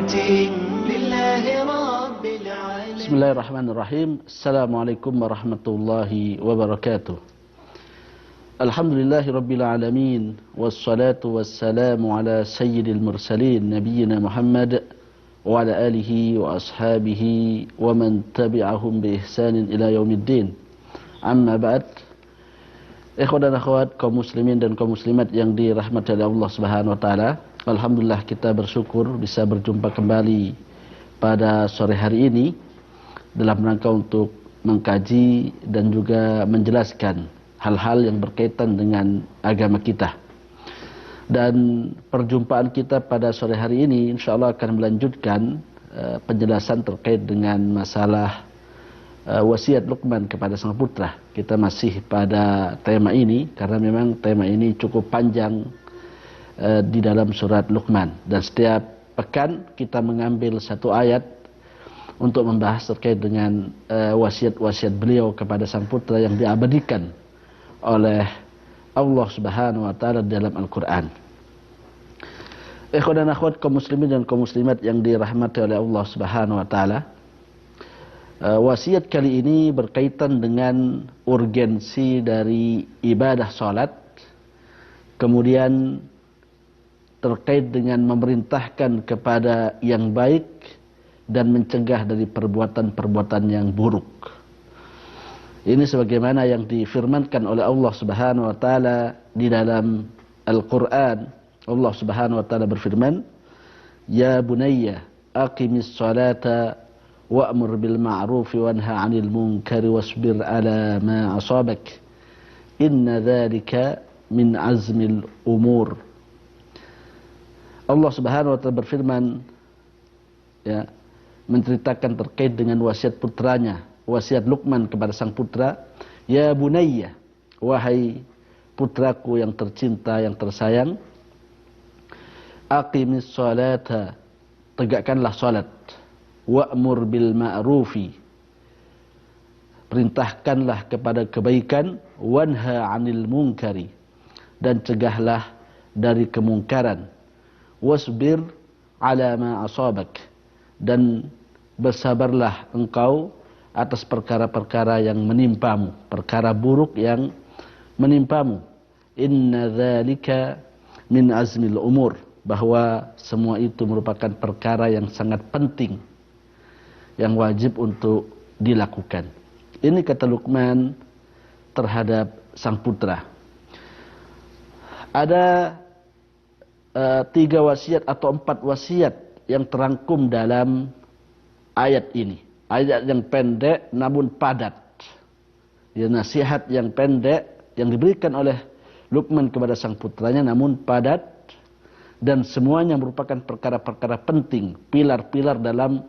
لله رب العالمين. بسم الله الرحمن الرحيم. السلام عليكم ورحمة الله وبركاته. الحمد لله رب العالمين، والصلاة والسلام على سيد المرسلين نبينا محمد وعلى آله وأصحابه ومن تبعهم بإحسان إلى يوم الدين. Amma ba'd. Ikhwan dan akhwat, kaum muslimin dan kaum muslimat yang dirahmati oleh Allah Subhanahu wa taala. Alhamdulillah kita bersyukur bisa berjumpa kembali pada sore hari ini dalam rangka untuk mengkaji dan juga menjelaskan hal-hal yang berkaitan dengan agama kita. Dan perjumpaan kita pada sore hari ini insyaallah akan melanjutkan penjelasan terkait dengan masalah wasiat Luqman kepada sang putra. Kita masih pada tema ini karena memang tema ini cukup panjang di dalam surat Luqman, dan setiap pekan kita mengambil satu ayat untuk membahas terkait dengan wasiat-wasiat beliau kepada sang putra yang diabadikan oleh Allah Subhanahu wa taala dalam Al-Qur'an. Ikhwan dan akhwat, kaum muslimin dan kaum muslimat yang dirahmati oleh Allah Subhanahu wa taala. Wasiat kali ini berkaitan dengan urgensi dari ibadah salat, kemudian terkait dengan memerintahkan kepada yang baik dan mencegah dari perbuatan-perbuatan yang buruk. Ini sebagaimana yang difirmankan oleh Allah Subhanahu wa taala di dalam Al-Qur'an. Allah Subhanahu wa taala berfirman, "Ya bunayya aqimis salata wa'mur bil ma'ruf wanha 'anil munkari wasbir 'ala ma asabak. Inna dzalika min azmil umur." Allah Subhanahu wa taala berfirman, ya, menceritakan terkait dengan wasiat putranya, wasiat Luqman kepada sang putra. "Ya bunayya, wahai putraku yang tercinta, yang tersayang, aqimis salata, tegakkanlah salat, wa'mur bil ma'rufi, perintahkanlah kepada kebaikan, wanha 'anil munkari, dan cegahlah dari kemungkaran, wasbir 'ala ma asabak, dan bersabarlah engkau atas perkara-perkara yang menimpamu, perkara buruk yang menimpamu. Inna dzalika min azmil umur, bahwa semua itu merupakan perkara yang sangat penting, yang wajib untuk dilakukan." Ini kata Luqman terhadap sang putra. Ada 3 wasiat atau 4 wasiat yang terangkum dalam ayat ini. Ayat yang pendek namun padat. Ya, nasihat yang pendek yang diberikan oleh Luqman kepada sang putranya namun padat, dan semuanya merupakan perkara-perkara penting, pilar-pilar dalam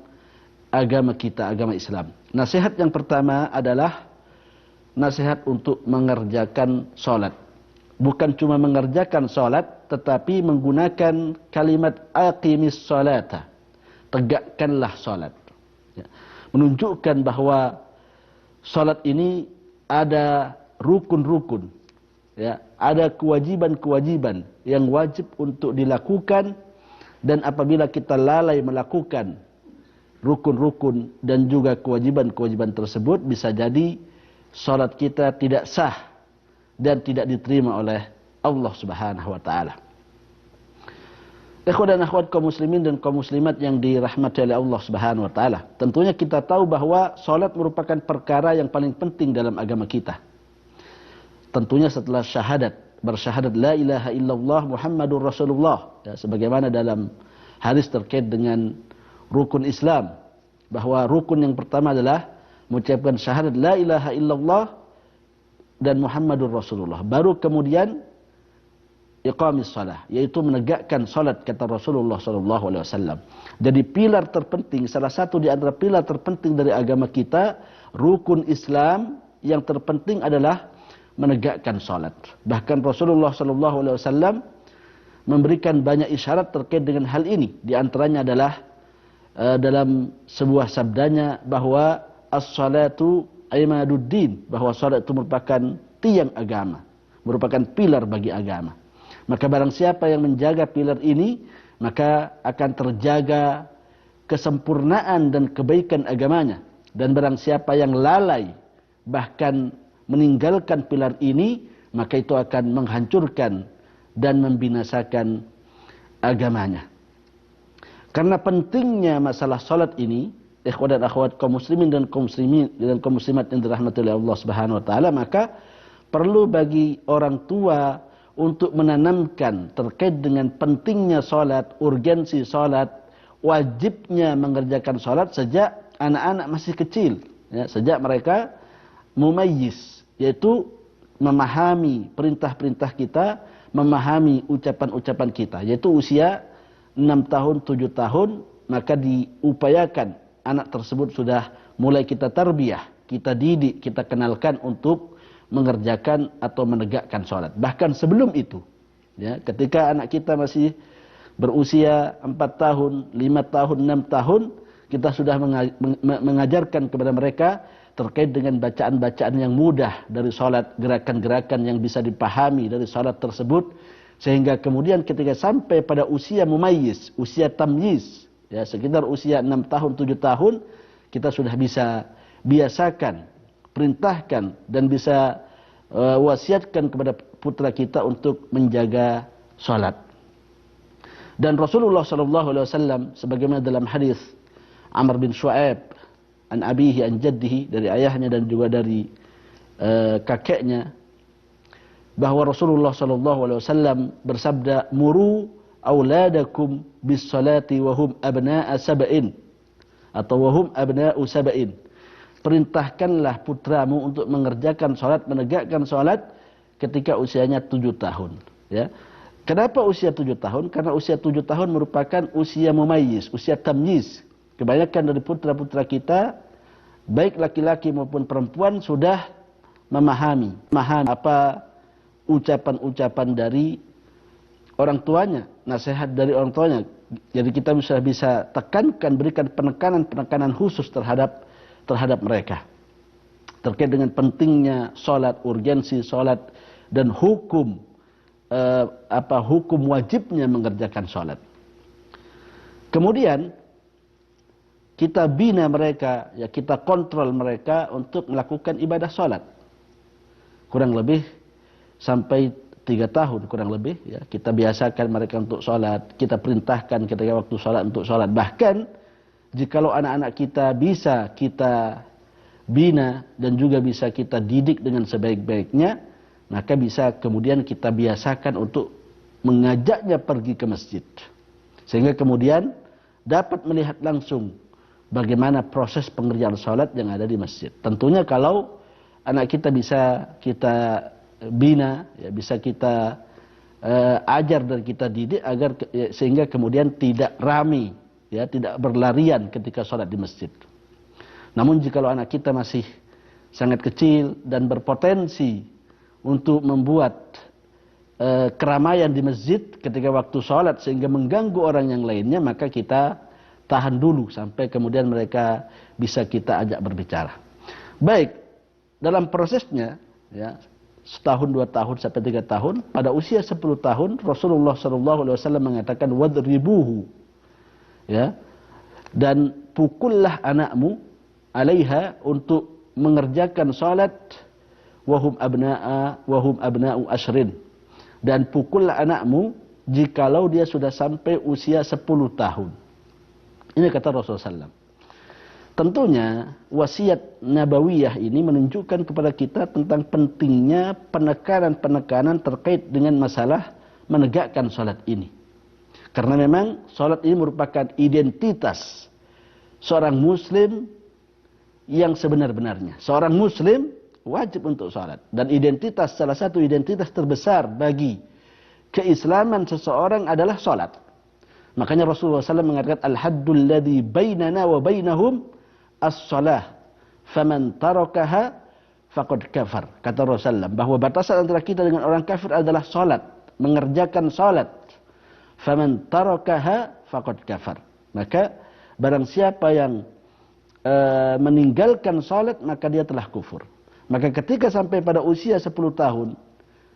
agama kita, agama Islam. Nasihat yang pertama adalah nasihat untuk mengerjakan salat. Bukan cuma mengerjakan salat, tetapi menggunakan kalimat aqimis salata, tegakkanlah salat. Ya. Menunjukkan bahwa salat ini ada rukun-rukun, ya, ada kewajiban-kewajiban yang wajib untuk dilakukan, dan apabila kita lalai melakukan rukun-rukun dan juga kewajiban-kewajiban tersebut, bisa jadi salat kita tidak sah dan tidak diterima oleh Allah Subhanahu wa taala. Ikhwan dan akhwat, kaum muslimin dan kaum muslimat yang dirahmati oleh Allah Subhanahu wa taala. Tentunya kita tahu bahwa salat merupakan perkara yang paling penting dalam agama kita. Tentunya setelah syahadat, bersyahadat la ilaha illallah Muhammadur Rasulullah, ya, sebagaimana dalam hadis terkait dengan rukun Islam, bahwa rukun yang pertama adalah mengucapkan syahadat la ilaha illallah dan Muhammadur Rasulullah. Baru kemudian iqamis salah, yaitu menegakkan salat, kata Rasulullah SAW. Jadi pilar terpenting, salah satu di antara pilar terpenting dari agama kita, rukun Islam yang terpenting adalah menegakkan salat. Bahkan Rasulullah SAW memberikan banyak isyarat terkait dengan hal ini. Di antaranya adalah dalam sebuah sabdanya bahwa as-salatu imaduddin, bahwa salat itu merupakan tiang agama, merupakan pilar bagi agama. Maka barang siapa yang menjaga pilar ini, maka akan terjaga kesempurnaan dan kebaikan agamanya. Dan barang siapa yang lalai bahkan meninggalkan pilar ini, maka itu akan menghancurkan dan membinasakan agamanya. Karena pentingnya masalah salat ini, ikhwan dan akhwat kaum muslimin dan kaum muslimat yang dirahmati oleh Allah Subhanahu wa taala, maka perlu bagi orang tua untuk menanamkan terkait dengan pentingnya salat, urgensi salat, wajibnya mengerjakan salat sejak anak-anak masih kecil, ya, sejak mereka mumayyiz, yaitu memahami perintah-perintah kita, memahami ucapan-ucapan kita, yaitu usia 6 tahun, 7 tahun, maka diupayakan anak tersebut sudah mulai kita tarbiyah, kita didik, kita kenalkan untuk mengerjakan atau menegakkan sholat. Bahkan sebelum itu, ya, ketika anak kita masih berusia 4 tahun, 5 tahun, 6 tahun, kita sudah mengajarkan kepada mereka terkait dengan bacaan-bacaan yang mudah dari salat, gerakan-gerakan yang bisa dipahami dari salat tersebut, sehingga kemudian ketika sampai pada usia mumayyiz, usia tamyiz, ya, sekitar usia 6 tahun, 7 tahun, kita sudah bisa biasakan, perintahkan, dan bisa wasiatkan kepada putra kita untuk menjaga salat. Dan Rasulullah SAW sebagaimana dalam hadis Amr bin Shu'aib an abihi an jaddihi, dari ayahnya dan juga dari kakeknya, bahwa Rasulullah SAW bersabda, muru auladakum bis salati wa hum abna'a sab'in, atau wa hum abna'u sab'in. Perintahkanlah putramu untuk mengerjakan salat, menegakkan salat ketika usianya 7 tahun, ya. Kenapa usia 7 tahun? Karena usia 7 tahun merupakan usia mumayyiz, usia tamyiz. Kebanyakan dari putra-putra kita, baik laki-laki maupun perempuan, sudah memahami apa ucapan-ucapan dari orang tuanya, nasihat dari orang tuanya. Jadi kita bisa tekankan, berikan penekanan khusus terhadap mereka terkait dengan pentingnya salat, urgensi salat, dan hukum wajibnya mengerjakan salat. Kemudian kita bina mereka, ya, kita kontrol mereka untuk melakukan ibadah salat. Kurang lebih sampai 3 tahun kurang lebih, ya, kita biasakan mereka untuk salat, kita perintahkan ketika waktu salat untuk salat. Bahkan jikalau anak-anak kita bisa kita bina dan juga bisa kita didik dengan sebaik-baiknya, maka bisa kemudian kita biasakan untuk mengajaknya pergi ke masjid, sehingga kemudian dapat melihat langsung bagaimana proses pengerjaan salat yang ada di masjid. Tentunya kalau anak kita bisa kita bina, ya, bisa kita ajar dan kita didik agar sehingga kemudian tidak ramai, ya, tidak berlarian ketika salat di masjid. Namun jikalau anak kita masih sangat kecil dan berpotensi untuk membuat keramaian di masjid ketika waktu salat sehingga mengganggu orang yang lainnya, maka kita tahan dulu sampai kemudian mereka bisa kita ajak berbicara. Baik, dalam prosesnya, ya, setahun, 2 tahun, sampai 3 tahun, pada usia 10 tahun, Rasulullah SAW mengatakan, wadribuhu, ya, dan pukullah anakmu, alaiha, untuk mengerjakan salat, wahum abna'u ashrin, dan pukullah anakmu jikalau dia sudah sampai usia 10 tahun. Ini kata Rasulullah SAW. Tentunya wasiat nabawiyah ini menunjukkan kepada kita tentang pentingnya penekanan-penekanan terkait dengan masalah menegakkan salat ini. Karena memang salat ini merupakan identitas seorang muslim yang sebenar-benarnya. Seorang muslim wajib untuk salat, dan salah satu identitas terbesar bagi keislaman seseorang adalah salat. Makanya Rasulullah SAW mengatakan, al-haddul ladzi bainana wa bainahum as-salah, faman tarakaha faqad kafar. Kata Rasulullah bahwa batasan antara kita dengan orang kafir adalah salat, mengerjakan salat. Faman tarakaha faqad kafar. Maka barang siapa yang meninggalkan salat, maka dia telah kufur. Maka ketika sampai pada usia 10 tahun,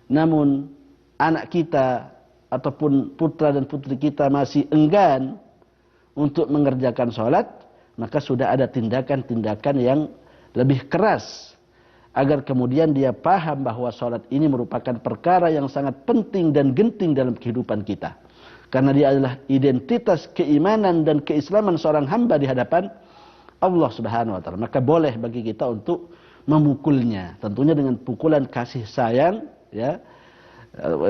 namun anak kita ataupun putra dan putri kita masih enggan untuk mengerjakan sholat, maka sudah ada tindakan-tindakan yang lebih keras agar kemudian dia paham bahwa sholat ini merupakan perkara yang sangat penting dan genting dalam kehidupan kita. Karena dia adalah identitas keimanan dan keislaman seorang hamba di hadapan Allah Subhanahu wa taala. Maka boleh bagi kita untuk memukulnya, tentunya dengan pukulan kasih sayang, ya,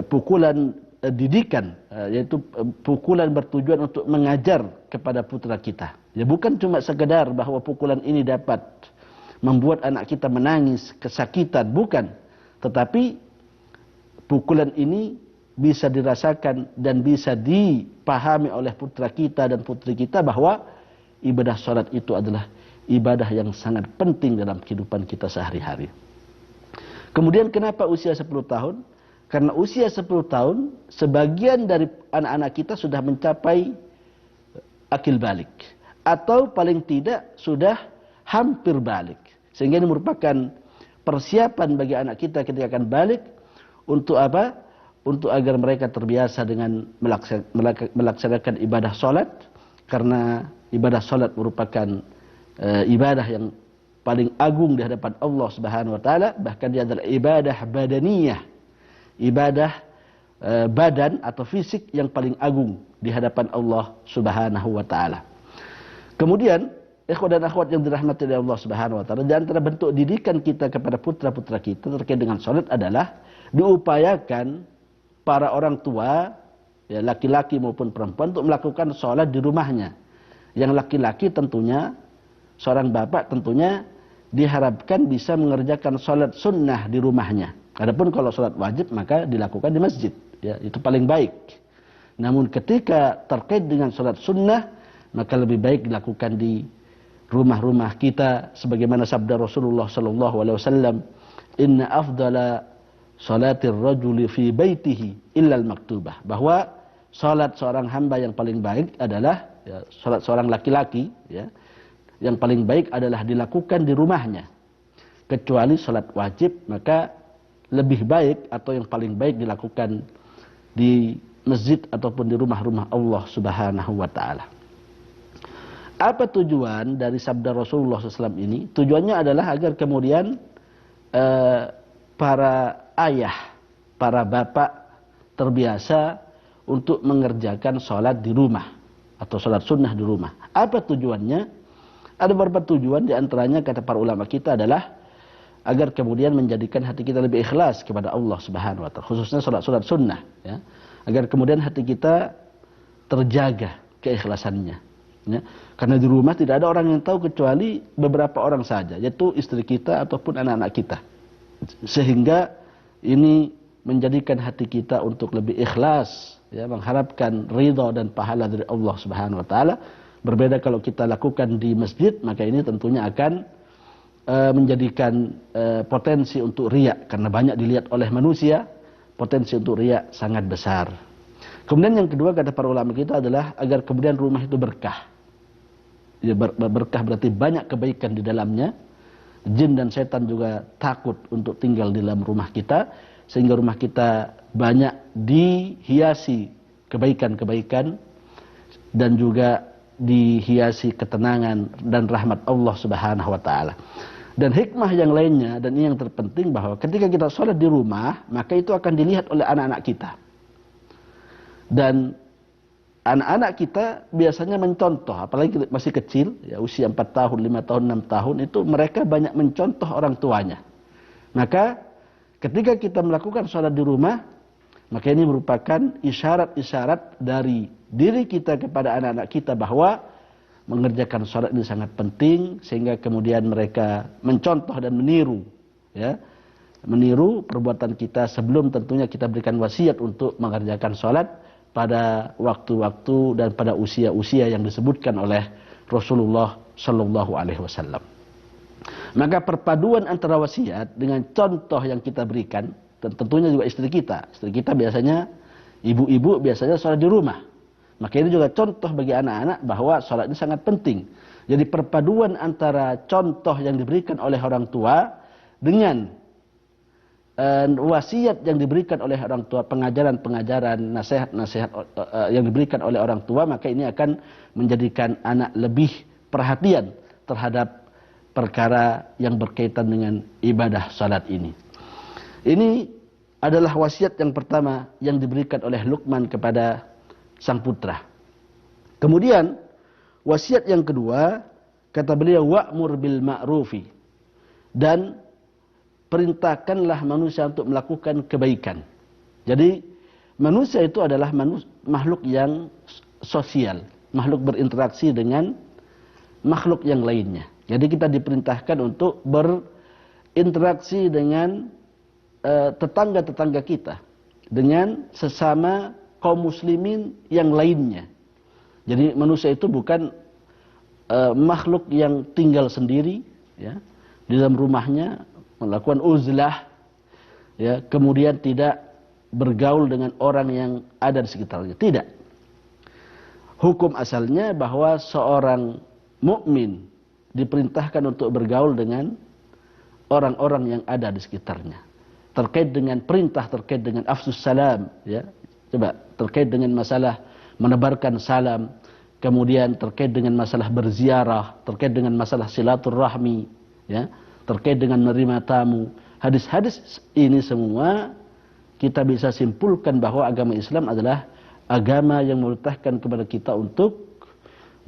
pukulan didikan, yaitu pukulan bertujuan untuk mengajar kepada putra kita. Ya, bukan cuma sekedar bahwa pukulan ini dapat membuat anak kita menangis, kesakitan, bukan. Tetapi pukulan ini bisa dirasakan dan bisa dipahami oleh putra kita dan putri kita bahwa ibadah salat itu adalah ibadah yang sangat penting dalam kehidupan kita sehari-hari. Kemudian kenapa usia 10 tahun? Karena usia 10 tahun, sebagian dari anak-anak kita sudah mencapai akil balik. Atau paling tidak sudah hampir balik. Sehingga ini merupakan persiapan bagi anak kita ketika akan balik. Untuk apa? Untuk agar mereka terbiasa dengan melaksanakan ibadah salat. Karena ibadah salat merupakan ibadah yang paling agung di hadapan Allah Subhanahu wa taala. Bahkan dia adalah ibadah badaniyah. Ibadah badan atau fisik yang paling agung di hadapan Allah Subhanahu wa taala. Kemudian ikhwan dan akhwat yang dirahmati oleh Allah Subhanahu wa taala, di antara bentuk didikan kita kepada putra-putra kita terkait dengan salat adalah diupayakan para orang tua, ya, laki-laki maupun perempuan, untuk melakukan salat di rumahnya. Yang laki-laki tentunya, seorang bapak tentunya diharapkan bisa mengerjakan salat sunnah di rumahnya. Adapun kalau salat wajib maka dilakukan di masjid, ya, itu paling baik. Namun ketika terkait dengan salat sunnah, maka lebih baik dilakukan di rumah-rumah kita, sebagaimana sabda Rasulullah sallallahu alaihi wasallam, "Inna afdala salatir rajuli fi baitihi illa al-maktubah." Bahwa salat seorang hamba yang paling baik adalah, ya, salat seorang laki-laki, ya, yang paling baik adalah dilakukan di rumahnya. Kecuali salat wajib, maka lebih baik atau yang paling baik dilakukan di masjid ataupun di rumah-rumah Allah Subhanahu wa taala. Apa tujuan dari sabda Rasulullah SAW ini? Tujuannya adalah agar kemudian para ayah, para bapak terbiasa untuk mengerjakan sholat di rumah atau sholat sunnah di rumah. Apa tujuannya? Ada beberapa tujuan, di antaranya kata para ulama kita adalah agar kemudian menjadikan hati kita lebih ikhlas kepada Allah Subhanahu wa taala, khususnya sholat-sholat sunnah, ya. Agar kemudian hati kita terjaga keikhlasannya. Ya, karena di rumah tidak ada orang yang tahu kecuali beberapa orang saja, yaitu istri kita ataupun anak-anak kita. Sehingga ini menjadikan hati kita untuk lebih ikhlas, ya, mengharapkan ridha dan pahala dari Allah Subhanahu wa taala. Berbeda kalau kita lakukan di masjid, maka ini tentunya akan menjadikan potensi untuk riya, karena banyak dilihat oleh manusia, potensi untuk riya sangat besar. Kemudian yang kedua kata para ulama kita adalah agar kemudian rumah itu berkah. Ya, berkah berarti banyak kebaikan di dalamnya. Jin dan setan juga takut untuk tinggal di dalam rumah kita, sehingga rumah kita banyak dihiasi kebaikan-kebaikan dan juga dihiasi ketenangan dan rahmat Allah Subhanahu wa taala. Dan hikmah yang lainnya, dan ini yang terpenting, bahwa ketika kita sholat di rumah, maka itu akan dilihat oleh anak-anak kita. Dan anak-anak kita biasanya mencontoh, apalagi masih kecil, ya, usia 4 tahun, 5 tahun, 6 tahun, itu mereka banyak mencontoh orang tuanya. Maka ketika kita melakukan sholat di rumah, maka ini merupakan isyarat-isyarat dari diri kita kepada anak-anak kita bahwa mengerjakan sholat ini sangat penting, sehingga kemudian mereka mencontoh dan meniru, ya, meniru perbuatan kita sebelum tentunya kita berikan wasiat untuk mengerjakan sholat pada waktu-waktu dan pada usia-usia yang disebutkan oleh Rasulullah Sallallahu Alaihi Wasallam. Maka perpaduan antara wasiat dengan contoh yang kita berikan, dan tentunya juga istri kita biasanya, ibu-ibu biasanya sholat di rumah. Maka ini juga contoh bagi anak-anak bahwa sholat ini sangat penting. Jadi perpaduan antara contoh yang diberikan oleh orang tua dengan wasiat yang diberikan oleh orang tua, pengajaran-pengajaran, nasihat-nasihat yang diberikan oleh orang tua, maka ini akan menjadikan anak lebih perhatian terhadap perkara yang berkaitan dengan ibadah salat ini. Ini adalah wasiat yang pertama yang diberikan oleh Luqman kepada sang putra. Kemudian wasiat yang kedua, kata beliau, wa'mur bil ma'rufi, dan perintahkanlah manusia untuk melakukan kebaikan. Jadi manusia itu adalah makhluk yang sosial, makhluk berinteraksi dengan makhluk yang lainnya. Jadi kita diperintahkan untuk berinteraksi dengan tetangga-tetangga kita, dengan sesama kaum muslimin yang lainnya. Jadi manusia itu bukan makhluk yang tinggal sendiri, ya, di dalam rumahnya melakukan uzlah, ya, kemudian tidak bergaul dengan orang yang ada di sekitarnya. Tidak. Hukum asalnya bahwa seorang mukmin diperintahkan untuk bergaul dengan orang-orang yang ada di sekitarnya. Terkait dengan perintah terkait dengan afsus salam, ya. Coba terkait dengan masalah menebarkan salam, kemudian terkait dengan masalah berziarah, terkait dengan masalah silaturahmi, ya, terkait dengan menerima tamu. Hadis-hadis ini semua kita bisa simpulkan bahwa agama Islam adalah agama yang memerintahkan kepada kita untuk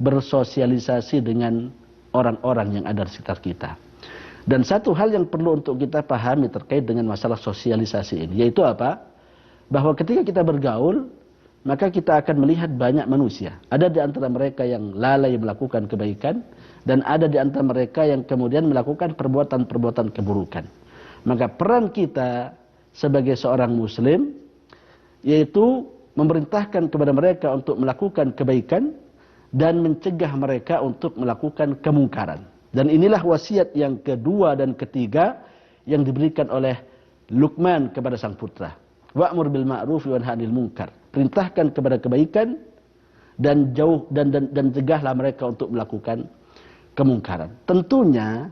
bersosialisasi dengan orang-orang yang ada di sekitar kita. Dan satu hal yang perlu untuk kita pahami terkait dengan masalah sosialisasi ini, yaitu apa? Bahwa ketika kita bergaul, maka kita akan melihat banyak manusia. Ada di antara mereka yang lalai melakukan kebaikan, dan ada di antara mereka yang kemudian melakukan perbuatan-perbuatan keburukan. Maka peran kita sebagai seorang muslim, yaitu memerintahkan kepada mereka untuk melakukan kebaikan dan mencegah mereka untuk melakukan kemungkaran. Dan inilah wasiat yang kedua dan ketiga yang diberikan oleh Luqman kepada sang putra. Wa'mur bil ma'ruf wa nahy 'anil munkar. Perintahkan kepada kebaikan dan cegahlah mereka untuk melakukan kemungkaran. Tentunya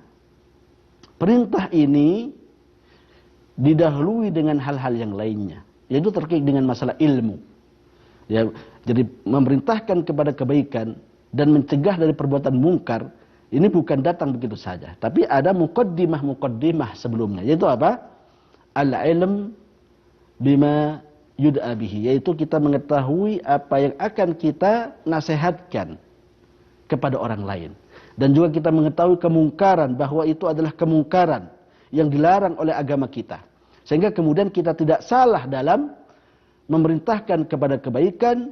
perintah ini didahului dengan hal-hal yang lainnya, yaitu terkait dengan masalah ilmu. Ya, jadi memerintahkan kepada kebaikan dan mencegah dari perbuatan mungkar ini bukan datang begitu saja, tapi ada muqaddimah sebelumnya, yaitu apa? Al-ilm bima yud'a bihi, yaitu kita mengetahui apa yang akan kita nasihatkan kepada orang lain. Dan juga kita mengetahui kemungkaran, bahwa itu adalah kemungkaran yang dilarang oleh agama kita. Sehingga kemudian kita tidak salah dalam memerintahkan kepada kebaikan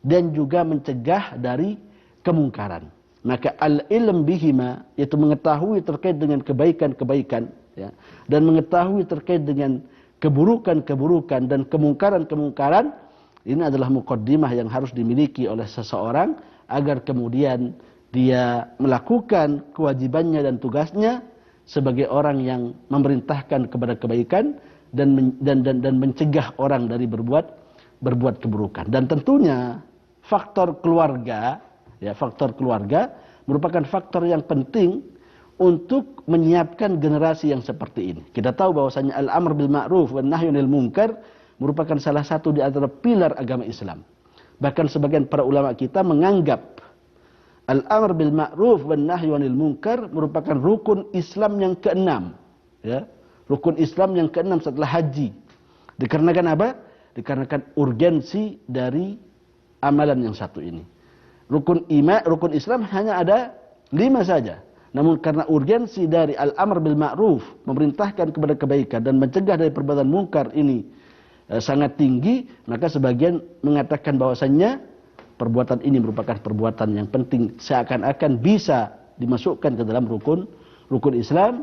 dan juga mencegah dari kemungkaran. Maka al-ilm bihima, yaitu mengetahui terkait dengan kebaikan-kebaikan, ya, dan mengetahui terkait dengan keburukan-keburukan dan kemungkaran-kemungkaran, ini adalah muqaddimah yang harus dimiliki oleh seseorang agar kemudian dia melakukan kewajibannya dan tugasnya sebagai orang yang memerintahkan kepada kebaikan dan mencegah orang dari berbuat keburukan. Dan tentunya faktor keluarga, ya, faktor keluarga merupakan faktor yang penting untuk menyiapkan generasi yang seperti ini. Kita tahu bahwasanya al-amr bil ma'ruf wan nahy 'anil munkar merupakan salah satu di antara pilar agama Islam. Bahkan sebagian para ulama kita menganggap al-amr bil ma'ruf wan nahy 'anil munkar merupakan rukun Islam yang keenam, ya. Rukun Islam yang keenam setelah haji. Dikarenakan apa? Dikarenakan urgensi dari amalan yang satu ini. Rukun Islam hanya ada 5 saja. Namun karena urgensi dari al-amr bil ma'ruf, memerintahkan kepada kebaikan dan mencegah dari perbuatan mungkar ini sangat tinggi, maka sebagian mengatakan bahwasannya perbuatan ini merupakan perbuatan yang penting, seakan-akan bisa dimasukkan ke dalam rukun Islam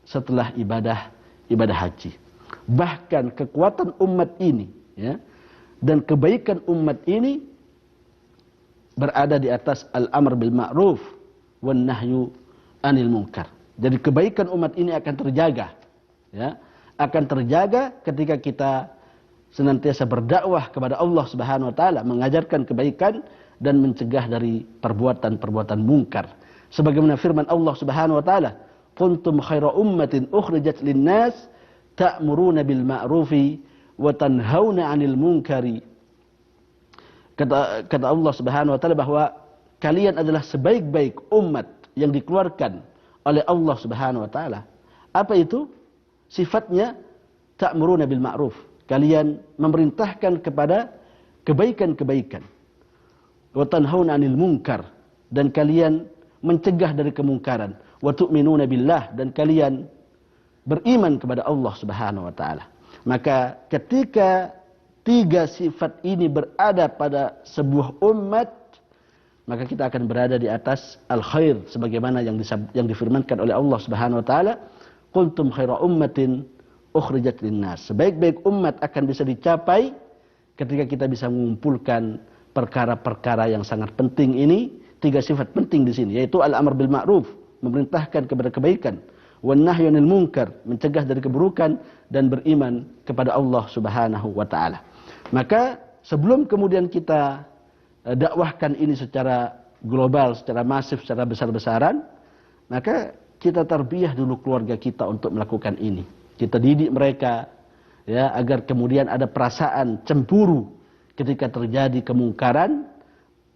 setelah ibadah haji. Bahkan kekuatan umat ini, ya, dan kebaikan umat ini berada di atas al-amr bil ma'ruf wan nahyu 'anil munkar. Jadi kebaikan umat ini akan terjaga, ya, akan terjaga ketika kita senantiasa berdakwah kepada Allah Subhanahu wa taala, mengajarkan kebaikan dan mencegah dari perbuatan-perbuatan mungkar. Sebagaimana firman Allah Subhanahu wa taala, "Kuntum khaira ummatin ukhrijat lin-nas ta'muruna bil ma'rufi wa tanhauna 'anil munkari. Kata Allah Subhanahu wa taala bahwa kalian adalah sebaik-baik umat yang dikeluarkan oleh Allah Subhanahu wa taala. Apa itu? Sifatnya ta'muruna bil ma'ruf. Kalian memerintahkan kepada kebaikan-kebaikan. Wa tanhauna 'anil munkar, dan kalian mencegah dari kemungkaran. Wa tu'minuna billah, dan kalian beriman kepada Allah Subhanahu wa taala. Maka ketika tiga sifat ini berada pada sebuah umat, maka kita akan berada di atas al-khair sebagaimana yang difirmankan oleh Allah Subhanahu wa taala, kuntum khaira ummatin ukhrijat linnas. Sebaik-baik umat akan bisa dicapai ketika kita bisa mengumpulkan perkara-perkara yang sangat penting ini. Tiga sifat penting di sini, yaitu al-amr bil ma'ruf, memerintahkan kepada kebaikan, wan nahyu 'anil munkar, mencegah dari keburukan, dan beriman kepada Allah Subhanahu wa taala. Maka sebelum kemudian kita dakwahkan ini secara global, secara masif, secara besar-besaran, maka kita tarbiyah dulu keluarga kita untuk melakukan ini. Kita didik mereka, ya, agar kemudian ada perasaan cemburu ketika terjadi kemungkaran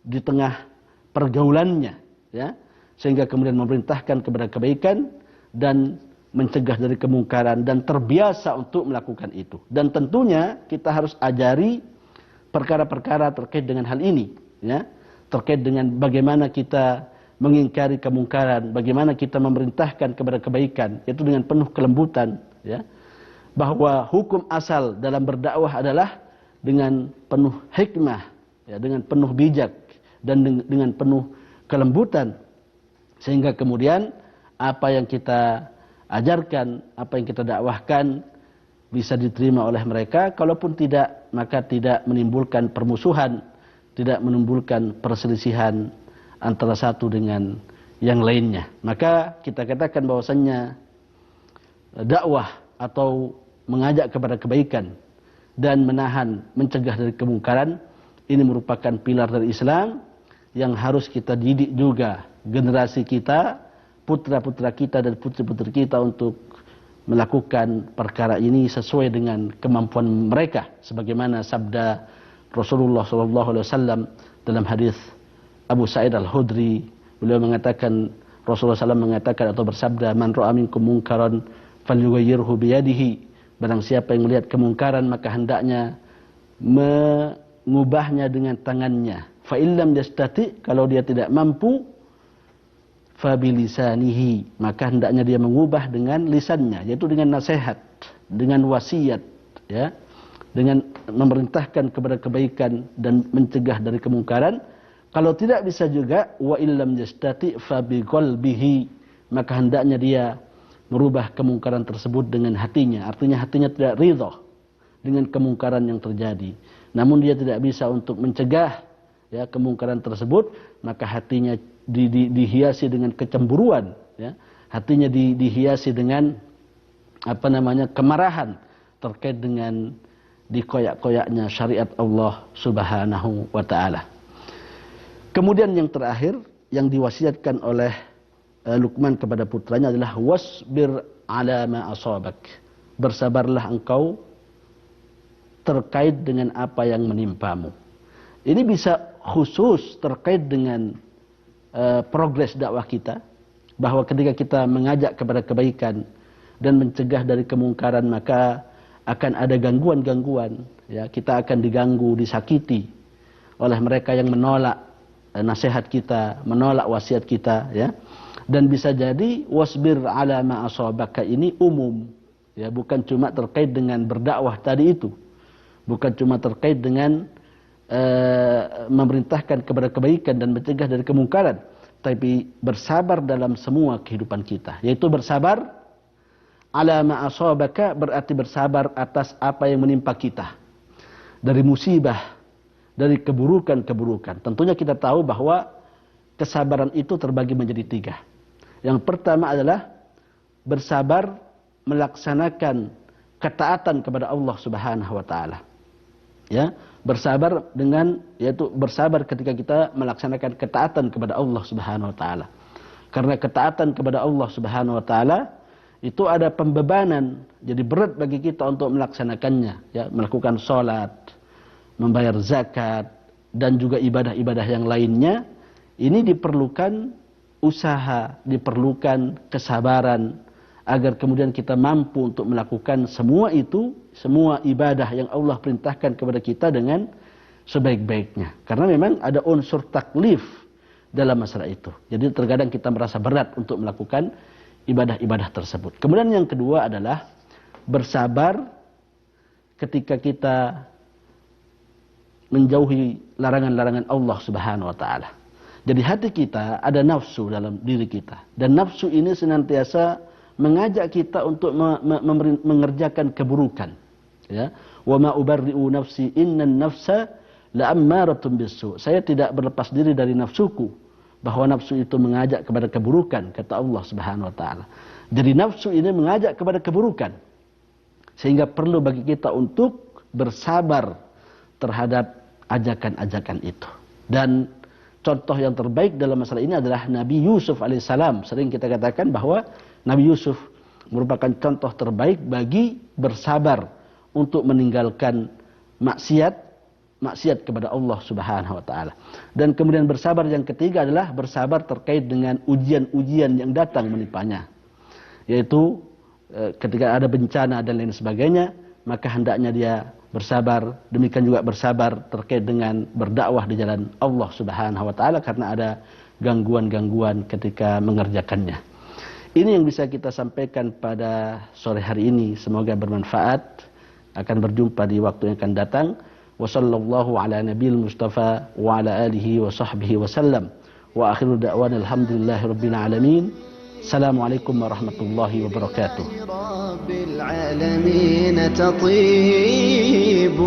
di tengah pergaulannya, ya, sehingga kemudian memerintahkan kepada kebaikan dan mencegah dari kemungkaran dan terbiasa untuk melakukan itu. Dan tentunya kita harus ajari perkara-perkara terkait dengan hal ini, ya, terkait dengan bagaimana kita mengingkari kemungkaran, bagaimana kita memerintahkan kepada kebaikan, yaitu dengan penuh kelembutan, ya, bahwa hukum asal dalam berdakwah adalah dengan penuh hikmah, ya, dengan penuh bijak dan dengan penuh kelembutan, sehingga kemudian apa yang kita ajarkan, apa yang kita dakwahkan bisa diterima oleh mereka. Kalaupun tidak, maka tidak menimbulkan permusuhan, tidak menimbulkan perselisihan antara satu dengan yang lainnya. Maka kita katakan bahwasannya dakwah atau mengajak kepada kebaikan dan mencegah dari kemungkaran, ini merupakan pilar dari Islam yang harus kita didik juga generasi kita, putra-putra kita dan putri-putri kita untuk melakukan perkara ini sesuai dengan kemampuan mereka, sebagaimana sabda Rasulullah SAW dalam hadis Abu Sa'id Al-Khudri. Beliau mengatakan, Rasulullah SAW mengatakan atau bersabda, man ra'a minkum munkaran falyughayyirhu biyadihi. Barang siapa yang melihat kemungkaran maka hendaknya mengubahnya dengan tangannya. Fa illam yastati, kalau dia tidak mampu, fa bilisanihi, maka hendaknya dia mengubah dengan lisannya, yaitu dengan nasihat, dengan wasiat, ya, dengan memerintahkan kepada kebaikan dan mencegah dari kemungkaran. Kalau tidak bisa juga, wa illam yastati fa biqalbihi, maka hendaknya dia merubah kemungkaran tersebut dengan hatinya. Artinya hatinya tidak ridha dengan kemungkaran yang terjadi, namun dia tidak bisa untuk mencegah, ya, kemungkaran tersebut, maka hatinya dihiasi dengan kecemburuan, ya, hatinya dihiasi dengan kemarahan terkait dengan dikoyak-koyaknya syariat Allah Subhanahu wa taala. Kemudian yang terakhir yang diwasiatkan oleh Luqman kepada putranya adalah wasbir ala ma asabak. Bersabarlah engkau terkait dengan apa yang menimpamu. Ini bisa khusus terkait dengan progres dakwah kita, bahwa ketika kita mengajak kepada kebaikan dan mencegah dari kemungkaran, maka akan ada gangguan-gangguan, ya, kita akan diganggu, disakiti oleh mereka yang menolak nasihat kita, menolak wasiat kita, ya. Dan bisa jadi wasbir ala ma asabaka ini umum, ya, bukan cuma terkait dengan berdakwah tadi itu, bukan cuma terkait dengan memerintahkan kepada kebaikan dan mencegah dari kemungkaran, tapi bersabar dalam semua kehidupan kita, yaitu bersabar ala ma asabaka, berarti bersabar atas apa yang menimpa kita dari musibah, dari keburukan-keburukan. Tentunya kita tahu bahwa kesabaran itu terbagi menjadi tiga. Yang pertama adalah bersabar melaksanakan ketaatan kepada Allah Subhanahu wa taala. Ya, bersabar yaitu bersabar ketika kita melaksanakan ketaatan kepada Allah Subhanahu wa taala. Karena ketaatan kepada Allah Subhanahu wa taala itu ada pembebanan, jadi berat bagi kita untuk melaksanakannya, ya, melakukan sholat, membayar zakat, dan juga ibadah-ibadah yang lainnya. Ini diperlukan usaha, diperlukan kesabaran, agar kemudian kita mampu untuk melakukan semua itu, semua ibadah yang Allah perintahkan kepada kita dengan sebaik-baiknya. Karena memang ada unsur taklif dalam masalah itu. Jadi terkadang kita merasa berat untuk melakukan ibadah-ibadah tersebut. Kemudian yang kedua adalah bersabar ketika kita menjauhi larangan-larangan Allah Subhanahu wa taala. Jadi hati kita ada nafsu dalam diri kita, dan nafsu ini senantiasa mengajak kita untuk mengerjakan keburukan, ya. Wa ma ubarri'u nafsi innan nafsa la'ammaratun bisu. Saya tidak berlepas diri dari nafsuku, bahwa nafsu itu mengajak kepada keburukan, kata Allah Subhanahu wa taala. Jadi nafsu ini mengajak kepada keburukan, sehingga perlu bagi kita untuk bersabar terhadap ajakan-ajakan itu. Dan contoh yang terbaik dalam masalah ini adalah Nabi Yusuf alaihissalam. Sering kita katakan bahwa Nabi Yusuf merupakan contoh terbaik bagi bersabar untuk meninggalkan maksiat kepada Allah Subhanahu wa taala. Dan kemudian bersabar yang ketiga adalah bersabar terkait dengan ujian-ujian yang datang menimpannya. Yaitu ketika ada bencana dan lain sebagainya, maka hendaknya dia bersabar. Demikian juga bersabar terkait dengan berdakwah di jalan Allah Subhanahu wa taala, karena ada gangguan-gangguan ketika mengerjakannya. Ini yang bisa kita sampaikan pada sore hari ini. Semoga bermanfaat. Akan berjumpa di waktu yang akan datang. Wa sallallahu ala nabiyil mustafa wa ala alihi wa sahbihi wa sallam. Wa akhiru da'wana alhamdulillahi rabbil alamin. Assalamualaikum warahmatullahi wabarakatuh. Rabbil alamin تطيب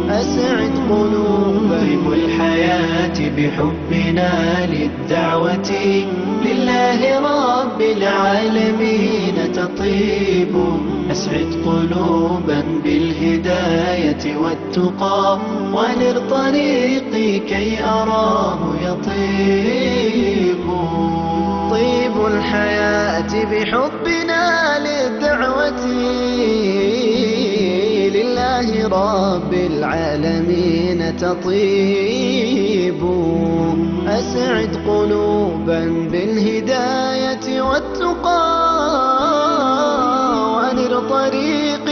أسعد قلوب الحياة بحبنا للدعوة لله رب العالمين تطيب أسعد قلوبا بالهداية والتقى ونر طريقي كي أراه يطيب طيب الحياة بحبنا للدعوة لله رب العالمين تطيب أسعد قلوبا بالهداية والتقى وأنر طريق